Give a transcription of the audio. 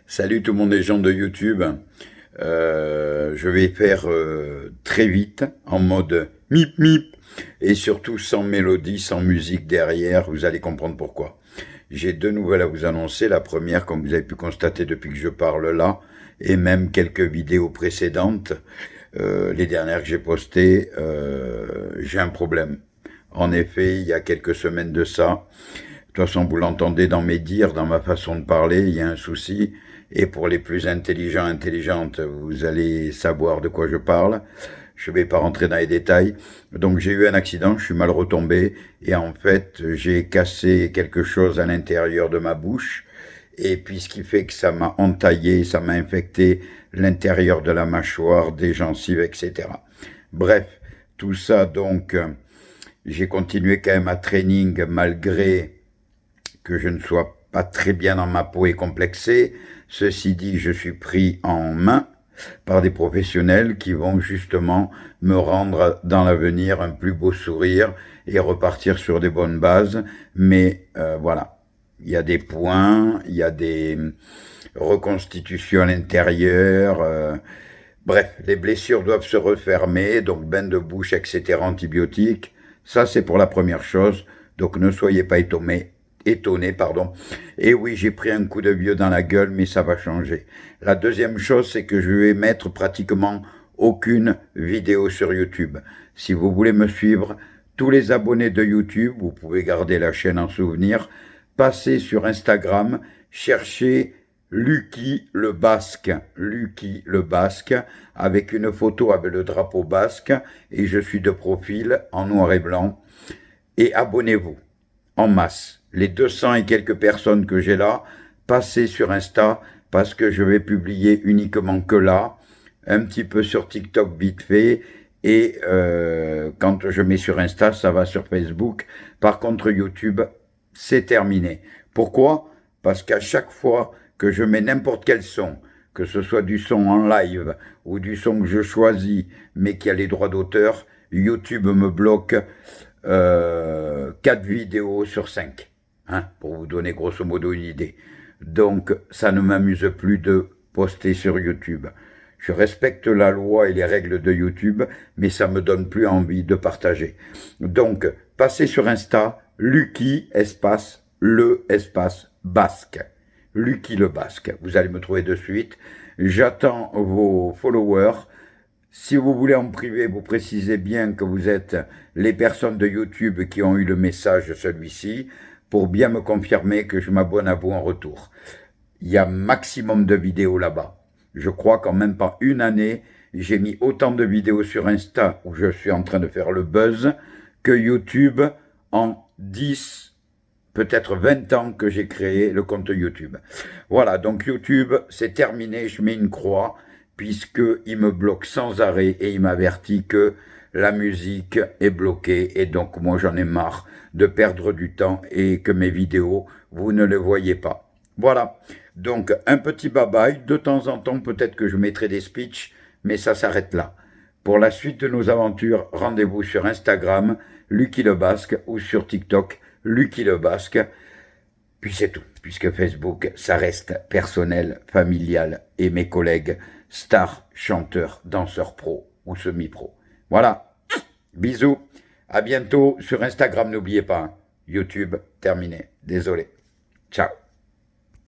Salut tout le monde, les gens de YouTube. Je vais faire très vite, en mode mip mip, et surtout sans mélodie, sans musique derrière. Vous allez comprendre pourquoi. J'ai deux nouvelles à vous annoncer. La première, comme vous avez pu constater depuis que je parle là, et même quelques vidéos précédentes, les dernières que j'ai postées, j'ai un problème. En effet, il y a quelques semaines de ça, de toute façon, vous l'entendez dans mes dires, dans ma façon de parler, il y a un souci. Et pour les plus intelligents, intelligentes, vous allez savoir de quoi je parle. Je ne vais pas rentrer dans les détails. Donc j'ai eu un accident, je suis mal retombé. Et en fait, j'ai cassé quelque chose à l'intérieur de ma bouche. Et puis ce qui fait que ça m'a entaillé, ça m'a infecté l'intérieur de la mâchoire, des gencives, etc. Bref, tout ça donc, j'ai continué quand même à training malgré que je ne sois pas très bien dans ma peau et complexé. Ceci dit, je suis pris en main par des professionnels qui vont justement me rendre dans l'avenir un plus beau sourire et repartir sur des bonnes bases. Mais voilà, il y a des points, il y a des reconstitutions à l'intérieur. Bref, les blessures doivent se refermer, donc bain de bouche, etc., antibiotiques. Ça, c'est pour la première chose. Donc ne soyez pas étonné, pardon. Et oui, j'ai pris un coup de vieux dans la gueule, mais ça va changer. La deuxième chose, c'est que je vais mettre pratiquement aucune vidéo sur YouTube. Si vous voulez me suivre, tous les abonnés de YouTube, vous pouvez garder la chaîne en souvenir, passez sur Instagram, cherchez Lucky le Basque, Lucky le Basque, avec une photo avec le drapeau basque, et je suis de profil en noir et blanc. Et abonnez-vous en masse. Les 200 et quelques personnes que j'ai là, passez sur Insta, parce que je vais publier uniquement que là, un petit peu sur TikTok vite fait, et quand je mets sur Insta, ça va sur Facebook. Par contre, YouTube, c'est terminé. Pourquoi? Parce qu'à chaque fois que je mets n'importe quel son, que ce soit du son en live ou du son que je choisis, mais qui a les droits d'auteur, YouTube me bloque 4 vidéos sur 5, hein, pour vous donner grosso modo une idée. Donc, ça ne m'amuse plus de poster sur YouTube. Je respecte la loi et les règles de YouTube, mais ça me donne plus envie de partager. Donc, passez sur Insta, Lucky, Basque. Lucky le Basque. Vous allez me trouver de suite. J'attends vos followers. Si vous voulez en privé, vous précisez bien que vous êtes les personnes de YouTube qui ont eu le message de celui-ci, pour bien me confirmer que je m'abonne à vous en retour. Il y a maximum de vidéos là-bas. Je crois qu'en même pas une année, j'ai mis autant de vidéos sur Insta, où je suis en train de faire le buzz, que YouTube en 10, peut-être 20 ans que j'ai créé le compte YouTube. Voilà, donc YouTube, c'est terminé, je mets une croix, puisqu'il me bloque sans arrêt et il m'avertit que la musique est bloquée, et donc moi j'en ai marre de perdre du temps et que mes vidéos, vous ne les voyez pas. Voilà, donc un petit bye-bye, de temps en temps peut-être que je mettrai des speeches, mais ça s'arrête là. Pour la suite de nos aventures, rendez-vous sur Instagram, Lucky le Basque, ou sur TikTok, Lucky le Basque. Puis c'est tout, puisque Facebook, ça reste personnel, familial, et mes collègues, stars, chanteurs, danseurs pro ou semi-pro. Voilà, bisous, à bientôt sur Instagram, n'oubliez pas, hein. YouTube, terminé, désolé, ciao.